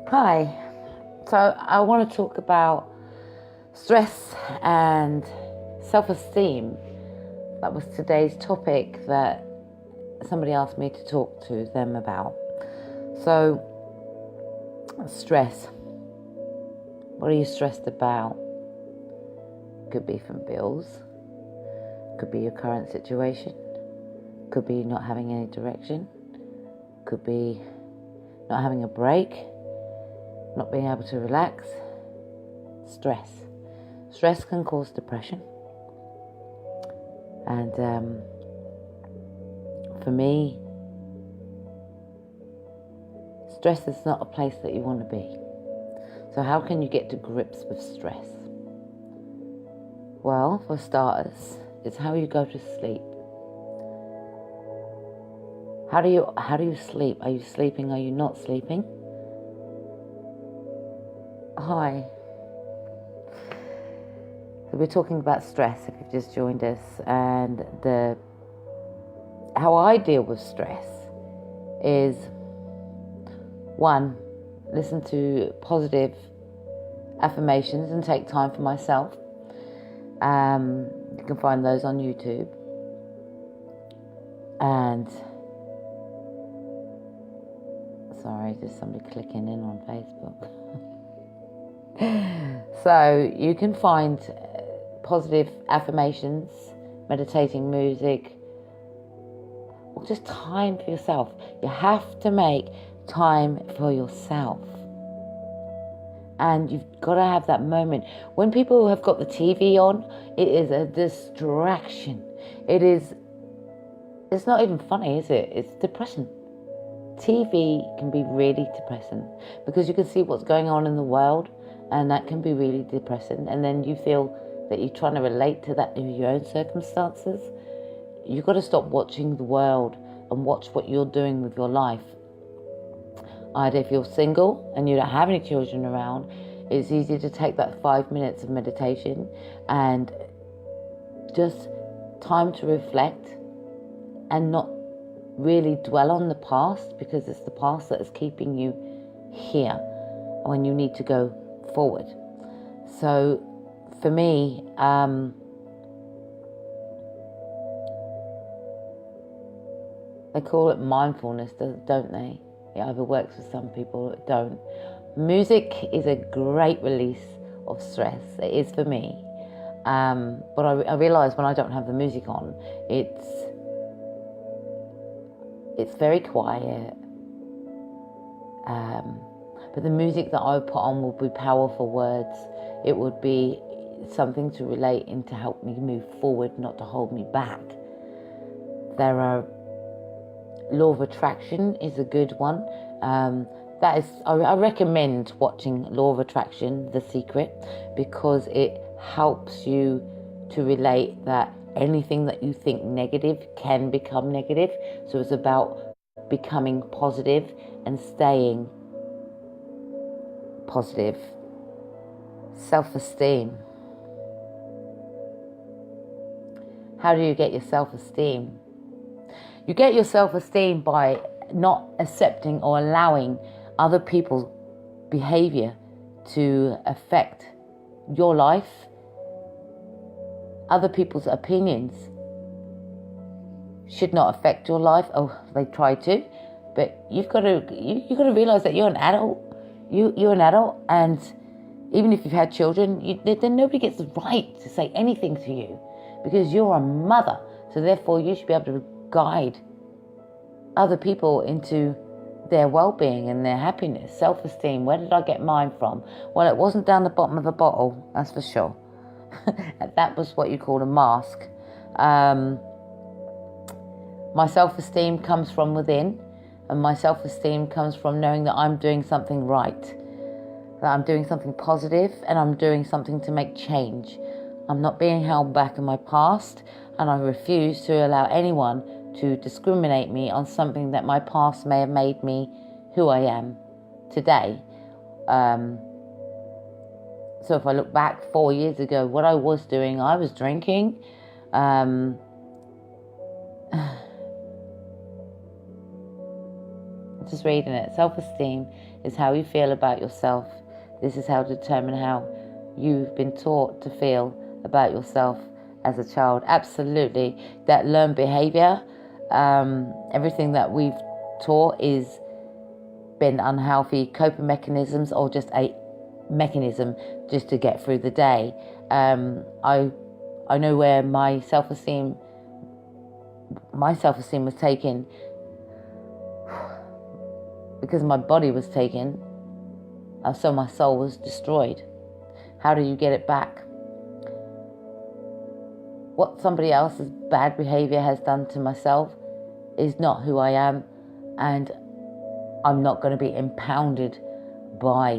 Hi, so I want to talk about stress and self-esteem. That was today's topic that somebody asked me to talk to them about. So, stress. What are you stressed about? Could be from bills, could be your current situation, could be not having any direction, could be not having a break, not being able to relax. Stress. Stress can cause depression. And for me, stress is not a place that you want to be. So how can you get to grips with stress? Well, for starters, it's how you go to sleep. How do you sleep? Are you sleeping? Are you not sleeping? Hi. So we're talking about stress if you've just joined us, and how I deal with stress is, one, listen to positive affirmations and take time for myself. You can find those on YouTube. And sorry, there's somebody clicking in on Facebook. So you can find positive affirmations, meditating music, or just time for yourself. You have to make time for yourself. And you've got to have that moment. When people have got the TV on, it is a distraction. It's not even funny, is it? It's depressing. TV can be really depressing because you can see what's going on in the world, and that can be really depressing. And then you feel that you're trying to relate to that in your own circumstances. You've got to stop watching the world and watch what you're doing with your life. Either if you're single and you don't have any children around, it's easy to take that 5 minutes of meditation and just time to reflect and not really dwell on the past, because it's the past that is keeping you here when you need to go forward. So for me, they call it mindfulness, don't they? It either works for some people or it don't. Music is a great release of stress. It is for me. But I realise when I don't have the music on, it's very quiet. But the music that I put on will be powerful words. It would be something to relate and to help me move forward, not to hold me back. Law of Attraction is a good one. I recommend watching Law of Attraction, The Secret, because it helps you to relate that anything that you think negative can become negative. So it's about becoming positive and staying positive. Self-esteem. How do you get your self-esteem? You get your self-esteem by not accepting or allowing other people's behavior to affect your life. Other people's opinions should not affect your life. Oh, they try to, but you've got to realize that you're an adult. You're an adult, and even if you've had children, then nobody gets the right to say anything to you because you're a mother. So therefore, you should be able to guide other people into their well-being and their happiness. Self-esteem, where did I get mine from? Well, it wasn't down the bottom of the bottle, that's for sure. That was what you call a mask. My self-esteem comes from within, and my self-esteem comes from knowing that I'm doing something right, that I'm doing something positive, and I'm doing something to make change. I'm not being held back in my past, and I refuse to allow anyone to discriminate me on something that my past may have made me who I am today. So if I look back 4 years ago, what I was doing, I was drinking. Just reading it. Self-esteem is how you feel about yourself. This is how to determine how you've been taught to feel about yourself as a child. Absolutely. That learned behavior, everything that we've taught is been unhealthy coping mechanisms, or just a mechanism just to get through the day. I know where my self-esteem was taken because my body was taken, so my soul was destroyed. How do you get it back? What somebody else's bad behavior has done to myself is not who I am, and I'm not going to be impounded by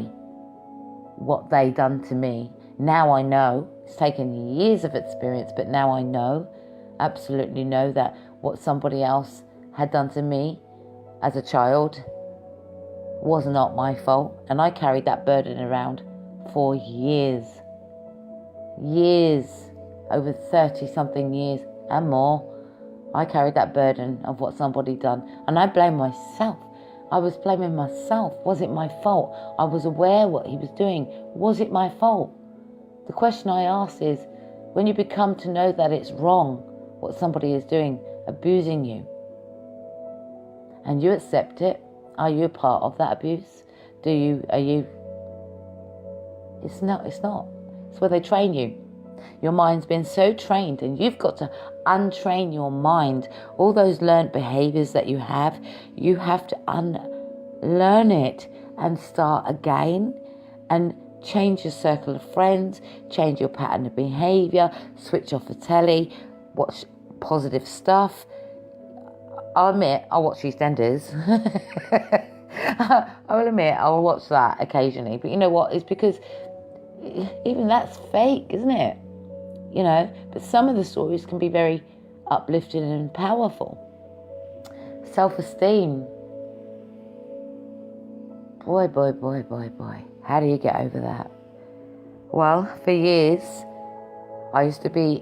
what they done to me. Now I know, it's taken years of experience, but now I know, absolutely know, that what somebody else had done to me as a child was not my fault. And I carried that burden around for years, over 30 something years and more. I carried that burden of what somebody done, and I blame myself. I was blaming myself. Was it my fault? I was aware what he was doing. Was it my fault? The question I ask is, when you become to know that it's wrong what somebody is doing, abusing you, and you accept it, are you a part of that abuse? It's not. It's where they train you. Your mind's been so trained, and you've got to untrain your mind. All those learned behaviors that you have to unlearn it and start again, and change your circle of friends, change your pattern of behavior, switch off the telly, watch positive stuff. I'll admit, I'll watch EastEnders. I will admit, I'll watch that occasionally. But you know what? It's because even that's fake, isn't it? You know, but some of the stories can be very uplifting and powerful. Self-esteem. Boy. How do you get over that? Well, for years, I used to be.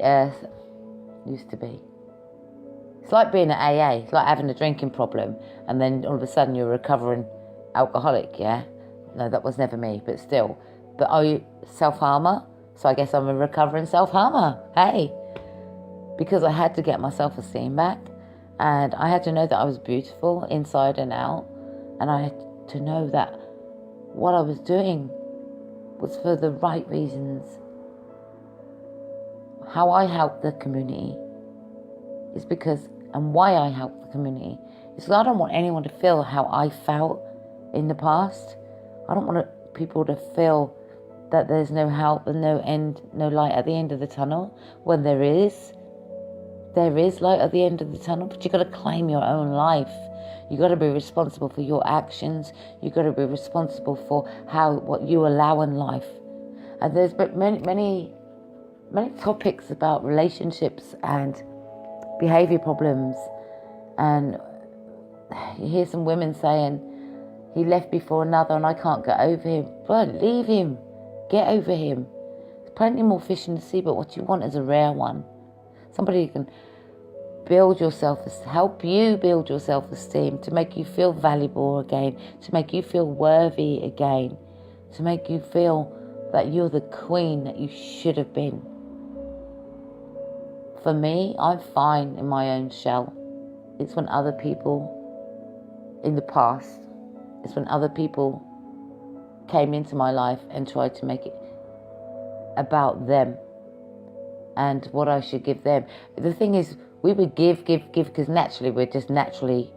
It's like being at AA. It's like having a drinking problem, and then all of a sudden you're a recovering alcoholic, yeah? No, that was never me, but still. But are you self-harmer? So I guess I'm a recovering self-harmer. Hey. Because I had to get my self-esteem back, and I had to know that I was beautiful inside and out, and I had to know that what I was doing was for the right reasons. How I helped the community is because, and why I helped the community is because I don't want anyone to feel how I felt in the past. I don't want people to feel that there's no help and no end, no light at the end of the tunnel, when there is light at the end of the tunnel. But you've got to claim your own life. You've got to be responsible for your actions. You've got to be responsible for what you allow in life. And there's many topics about relationships and behavior problems, and you hear some women saying, he left me for another and I can't get over him. But leave him. Get over him. There's plenty more fish in the sea, but what you want is a rare one. Somebody who can help you build your self-esteem, to make you feel valuable again, to make you feel worthy again, to make you feel that you're the queen that you should have been. For me, I'm fine in my own shell. It's when other people in the past, it's when other people came into my life and tried to make it about them and what I should give them. The thing is, we would give, because naturally we're just naturally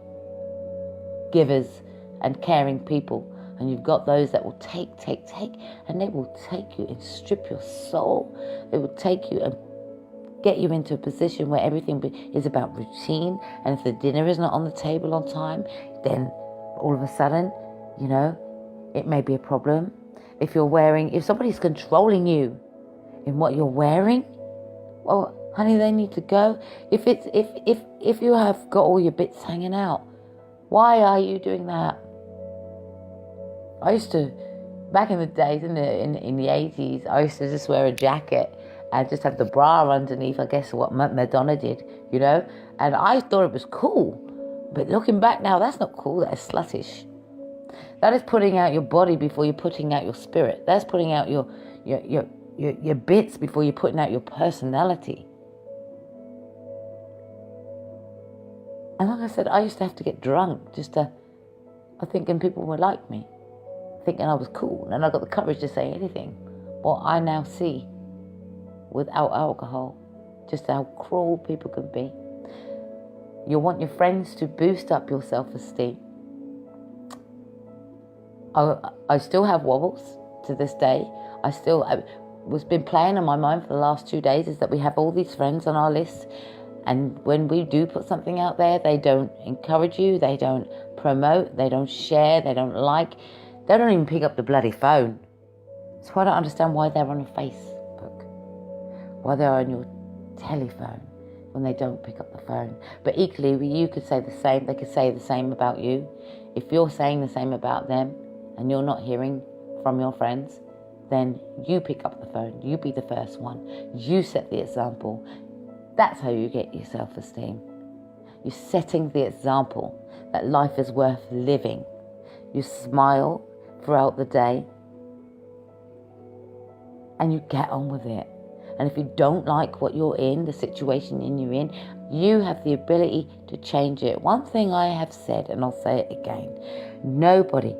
givers and caring people. And you've got those that will take, and they will take you and strip your soul. They will take you and get you into a position where everything is about routine. And if the dinner is not on the table on time, then all of a sudden, you know, it may be a problem. If somebody's controlling you in what you're wearing, well, honey, they need to go. If you have got all your bits hanging out, why are you doing that? I used to, back in the days, in the 80s, I used to just wear a jacket and just have the bra underneath, I guess what Madonna did, you know? And I thought it was cool. But looking back now, that's not cool. That is sluttish. That is putting out your body before you're putting out your spirit. That's putting out your bits before you're putting out your personality. And like I said, I used to have to get drunk just to, thinking people would like me, thinking I was cool, and I got the courage to say anything. What I now see without alcohol, just how cruel people can be. You want your friends to boost up your self-esteem. I still have wobbles to this day. What's been playing on my mind for the last 2 days is that we have all these friends on our list, and when we do put something out there, they don't encourage you, they don't promote, they don't share, they don't like, they don't even pick up the bloody phone. So I don't understand why they're on your Facebook, why they're on your telephone when they don't pick up the phone. But equally, you could say the same, they could say the same about you. If you're saying the same about them and you're not hearing from your friends, then you pick up the phone, you be the first one, you set the example. That's how you get your self-esteem. You're setting the example that life is worth living. You smile throughout the day and you get on with it. And if you don't like what you're in, the situation you're in, you have the ability to change it. One thing I have said, and I'll say it again, nobody,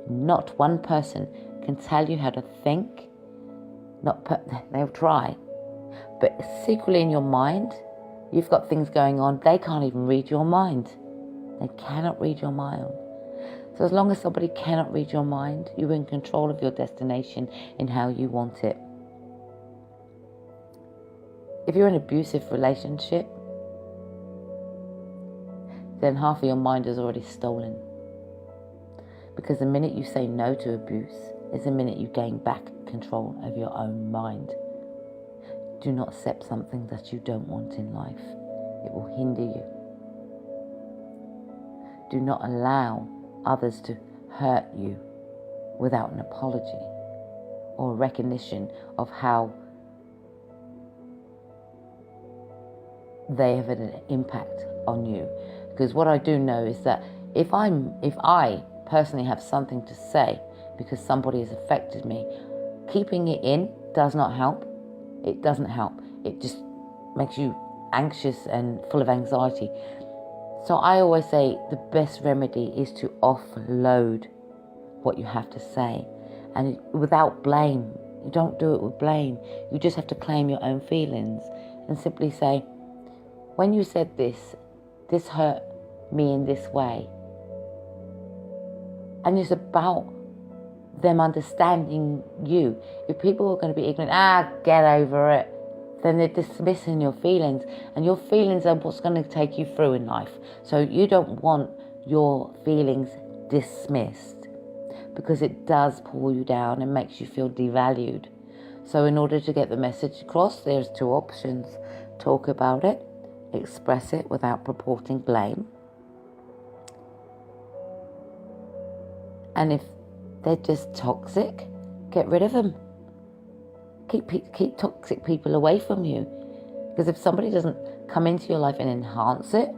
not one person, can tell you how to think. They'll try. But secretly in your mind, you've got things going on. They can't even read your mind. They cannot read your mind. So as long as somebody cannot read your mind, you're in control of your destination in how you want it. If you're in an abusive relationship, then half of your mind is already stolen. Because the minute you say no to abuse is the minute you gain back control of your own mind. Do not accept something that you don't want in life. It will hinder you. Do not allow others to hurt you without an apology or recognition of how they have an impact on you. Because what I do know is that if I personally have something to say because somebody has affected me, keeping it in does not help. It doesn't help. It just makes you anxious and full of anxiety. So I always say the best remedy is to offload what you have to say, and without blame. You don't do it with blame. You just have to claim your own feelings and simply say, when you said this hurt me in this way. And it's about them understanding you. If people are going to be ignorant, get over it, then they're dismissing your feelings. And your feelings are what's going to take you through in life. So you don't want your feelings dismissed, because it does pull you down and makes you feel devalued. So in order to get the message across, there's 2 options. Talk about it, express it without purporting blame. And if they're just toxic, get rid of them. Keep toxic people away from you. Because if somebody doesn't come into your life and enhance it,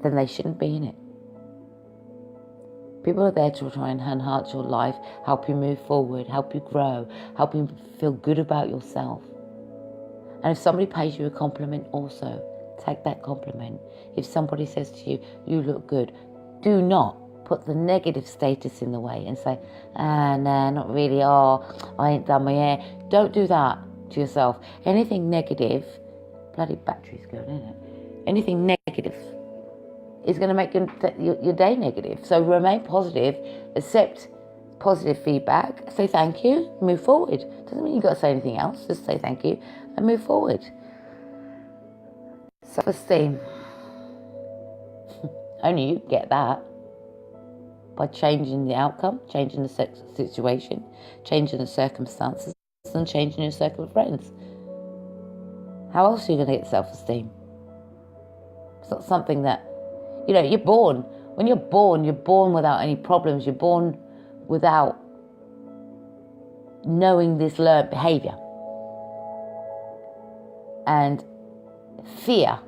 then they shouldn't be in it. People are there to try and enhance your life, help you move forward, help you grow, help you feel good about yourself. And if somebody pays you a compliment also, take that compliment. If somebody says to you, you look good, do not put the negative status in the way and say, nah, not really, I ain't done my hair. Don't do that to yourself. Anything negative, bloody battery's going, isn't it? Anything negative is going to make your day negative. So remain positive, accept positive feedback, say thank you, move forward. Doesn't mean you've got to say anything else, just say thank you and move forward. Self-esteem. Only you get that by changing the outcome, changing the situation, changing the circumstances, and changing your circle of friends. How else are you going to get self-esteem? It's not something that, you're born. When you're born without any problems. You're born without knowing this learned behavior. And fear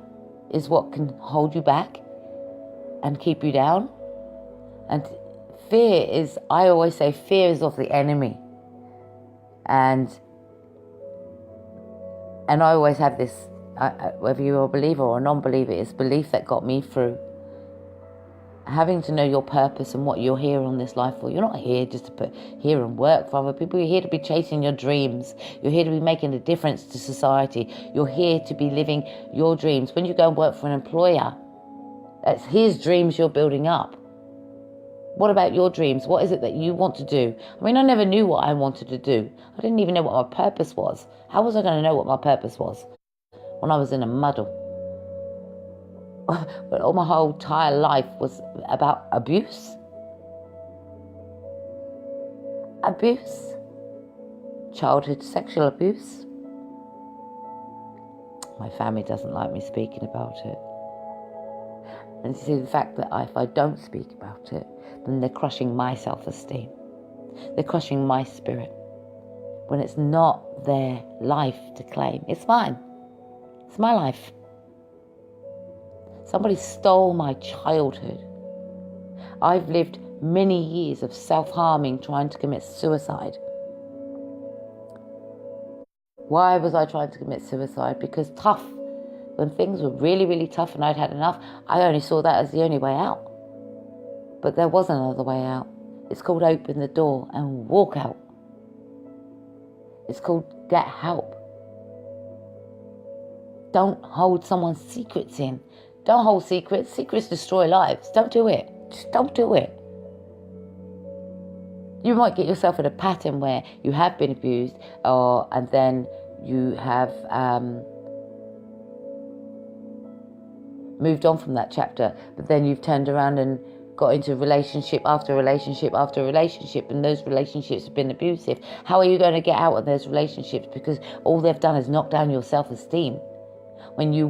is what can hold you back. and keep you down. And fear is, I always say, fear is of the enemy. And I always have this, whether you're a believer or a non-believer, it's belief that got me through. Having to know your purpose and what you're here on this life for. You're not here just to put here and work for other people. You're here to be chasing your dreams. You're here to be making a difference to society. You're here to be living your dreams. When you go and work for an employer, that's his dreams you're building up. What about your dreams? What is it that you want to do? I mean, I never knew what I wanted to do. I didn't even know what my purpose was. How was I going to know what my purpose was when I was in a muddle? But all my whole entire life was about abuse. Childhood sexual abuse. My family doesn't like me speaking about it. And you see the fact that if I don't speak about it, then they're crushing my self-esteem. They're crushing my spirit. When it's not their life to claim. It's mine. It's my life. Somebody stole my childhood. I've lived many years of self-harming, trying to commit suicide. Why was I trying to commit suicide? Because when things were really, really tough and I'd had enough, I only saw that as the only way out. But there was another way out. It's called open the door and walk out. It's called get help. Don't hold someone's secrets in. Don't hold secrets. Secrets destroy lives. Don't do it. Just don't do it. You might get yourself in a pattern where you have been abused, and then you have moved on from that chapter, but then you've turned around and got into relationship after relationship after relationship, and those relationships have been abusive. How are you going to get out of those relationships? Because all they've done is knock down your self-esteem. When you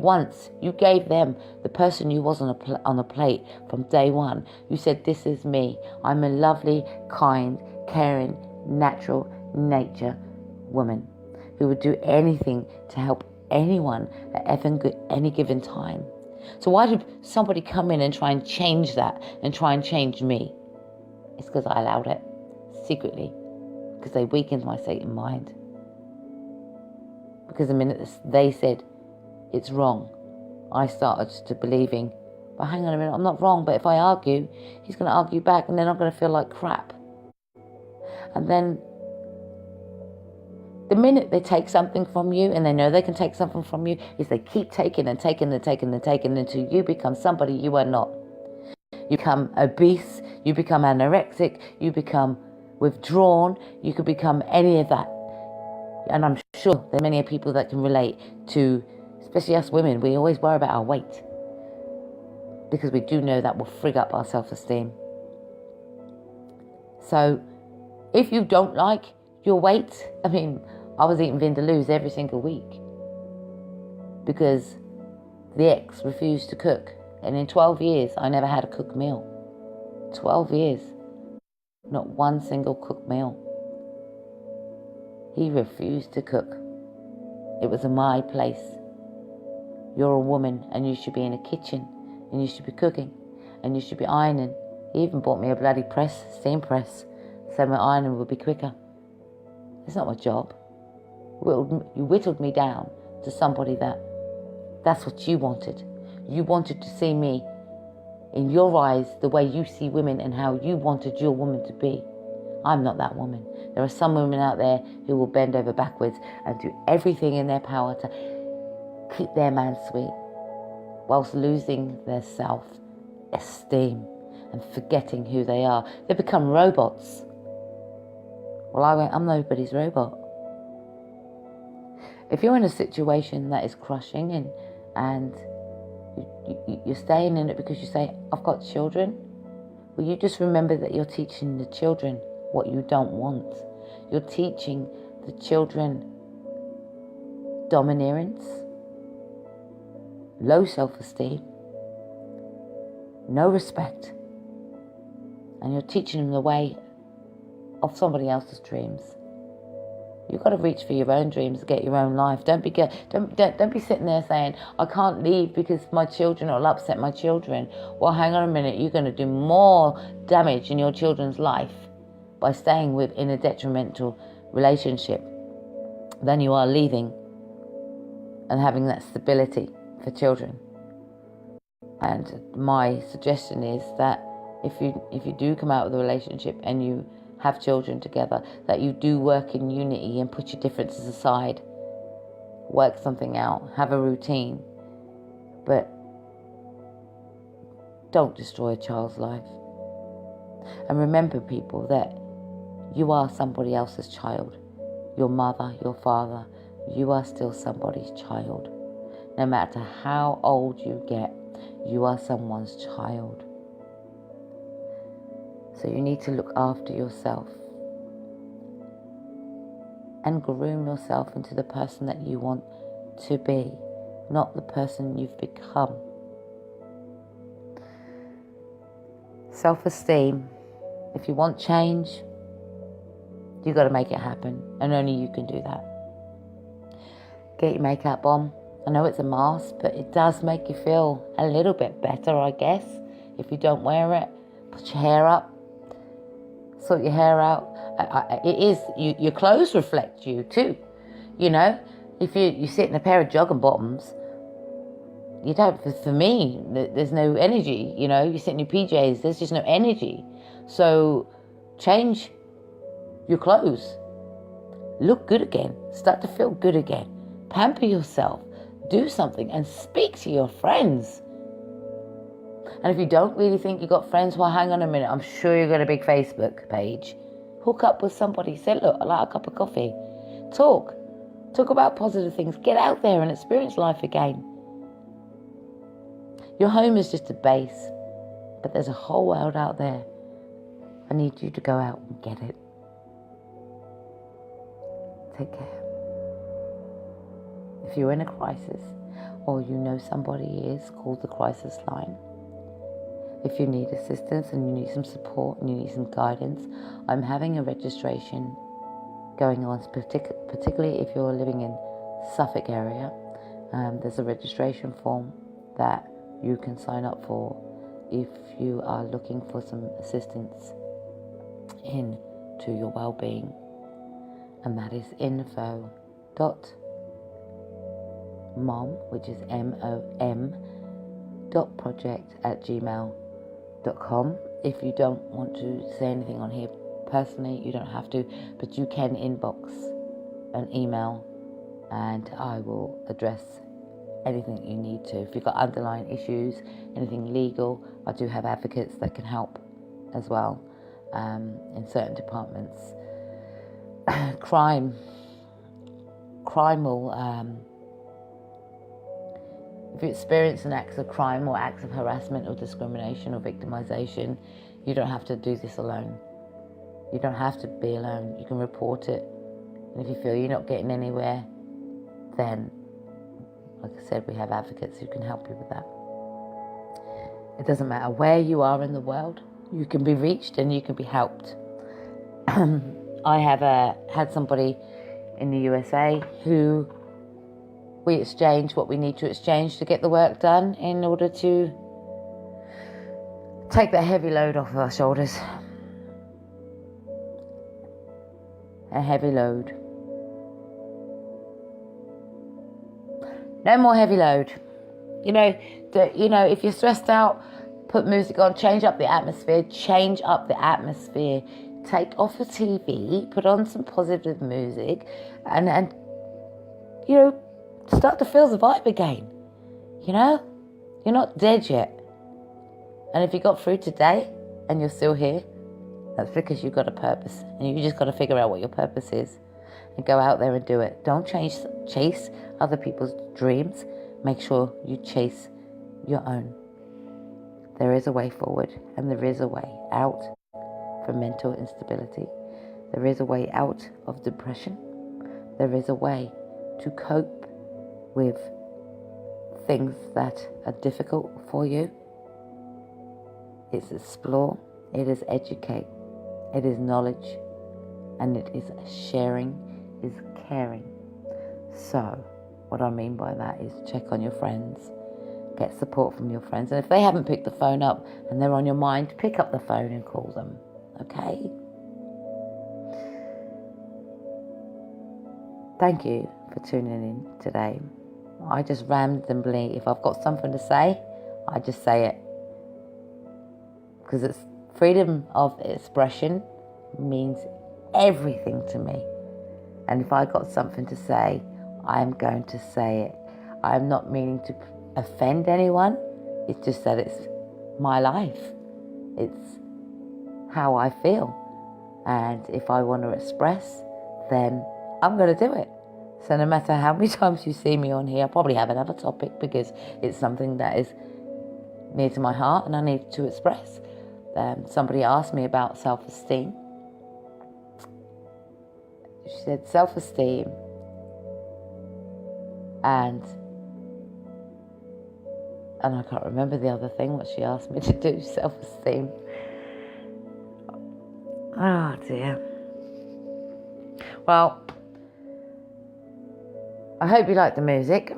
gave them the person you was on a plate from day one. You said, this is me. I'm a lovely, kind, caring, natural nature woman who would do anything to help anyone at any given time. So why did somebody come in and try and change that and try and change me? It's because I allowed it secretly, because they weakened my Satan mind. Because the minute they said it's wrong, I started to believing, but hang on a minute, I'm not wrong, but if I argue, he's going to argue back and then I'm going to feel like crap. And then the minute they take something from you, and they know they can take something from you, is they keep taking and taking and taking and taking until you become somebody you are not. You become obese, you become anorexic, you become withdrawn, you could become any of that. And I'm sure there are many people that can relate to, especially us women, we always worry about our weight, because we do know that will frig up our self-esteem. So if you don't like your weight, I mean, I was eating Vindaloos every single week because the ex refused to cook. And in 12 years, I never had a cooked meal. 12 years. Not one single cooked meal. He refused to cook. It was my place. You're a woman and you should be in a kitchen and you should be cooking and you should be ironing. He even bought me a bloody press, steam press, so my ironing would be quicker. It's not my job. You whittled me down to somebody that's what you wanted. You wanted to see me in your eyes the way you see women and how you wanted your woman to be. I'm not that woman. There are some women out there who will bend over backwards and do everything in their power to keep their man sweet, whilst losing their self-esteem and forgetting who they are. They become robots. Well, I'm nobody's robot. If you're in a situation that is crushing and you're staying in it because you say, I've got children, well, you just remember that you're teaching the children what you don't want. You're teaching the children domineerance, low self-esteem, no respect, and you're teaching them the way of somebody else's dreams. You've got to reach for your own dreams to get your own life. Don't be sitting there saying, I can't leave because my children will upset my children. Well, hang on a minute. You're going to do more damage in your children's life by staying in a detrimental relationship than you are leaving and having that stability for children. And my suggestion is that if you do come out of the relationship and you have children together, that you do work in unity and put your differences aside, work something out, have a routine, but don't destroy a child's life. And remember, people, that you are somebody else's child. Your mother, your father, you are still somebody's child. No matter how old you get, you are someone's child. So you need to look after yourself and groom yourself into the person that you want to be, not the person you've become. Self-esteem. If you want change, you've got to make it happen, and only you can do that. Get your makeup on. I know it's a mask, but it does make you feel a little bit better, I guess. If you don't wear it, put your hair up, sort your hair out. Your clothes reflect you too. You know, if you sit in a pair of jogging bottoms, you don't. For me, there's no energy. You know, you sit in your PJs, there's just no energy. So change your clothes. Look good again. Start to feel good again. Pamper yourself. Do something and speak to your friends. And if you don't really think you've got friends, well, hang on a minute. I'm sure you've got a big Facebook page. Hook up with somebody. Say, look, I'd like a cup of coffee. Talk about positive things. Get out there and experience life again. Your home is just a base, but there's a whole world out there. I need you to go out and get it. Take care. If you're in a crisis, or you know somebody is, call the crisis line. If you need assistance and you need some support and you need some guidance, I'm having a registration going on, particularly if you're living in Suffolk area. There's a registration form that you can sign up for if you are looking for some assistance into your well-being. And that is info.mom, which is mom.project@gmail.com. If you don't want to say anything on here personally, you don't have to, but you can inbox an email and I will address anything that you need to. If you've got underlying issues, anything legal, I do have advocates that can help as well in certain departments. Crime will, if you experience an act of crime or acts of harassment or discrimination or victimization, you don't have to do this alone. You don't have to be alone. You can report it. And if you feel you're not getting anywhere, then, like I said, we have advocates who can help you with that. It doesn't matter where you are in the world, you can be reached and you can be helped. I have had somebody in the USA who we exchange what we need to exchange to get the work done in order to take that heavy load off our shoulders. A heavy load. No more heavy load. You know, if you're stressed out, put music on, change up the atmosphere. Take off the TV, put on some positive music, and start to feel the vibe again. You're not dead yet. And if you got through today and you're still here, that's because you've got a purpose, and you just got to figure out what your purpose is and go out there and do it. Don't chase other people's dreams. Make sure you chase your own. There is a way forward, and there is a way out from mental instability. There is a way out of depression. There is a way to cope with things that are difficult for you. It's explore, it is educate, it is knowledge, and it is sharing, is caring. So what I mean by that is check on your friends, get support from your friends, and if they haven't picked the phone up and they're on your mind, pick up the phone and call them, okay? Thank you for tuning in today. I just randomly, if I've got something to say, I just say it. Because it's freedom of expression means everything to me. And if I got something to say, I'm going to say it. I'm not meaning to offend anyone. It's just that it's my life. It's how I feel. And if I want to express, then I'm going to do it. So no matter how many times you see me on here, I'll probably have another topic because it's something that is near to my heart and I need to express. Somebody asked me about self-esteem. She said self-esteem and I can't remember the other thing, what she asked me to do, self-esteem. Oh dear. Well, I hope you like the music.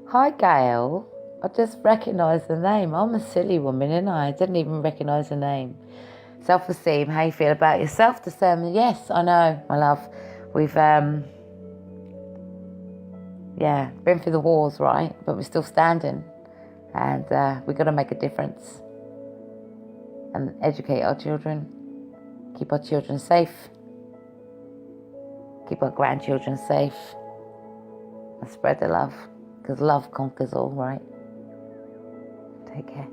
Hi Gail, I just recognised the name. I'm a silly woman, ain't I? I didn't even recognise the name. Self-esteem, how you feel about yourself? Yes, I know, my love. We've been through the wars, right? But we're still standing. And we've got to make a difference. And educate our children. Keep our children safe. Keep our grandchildren safe. And spread the love. Because love conquers all, right? Take care.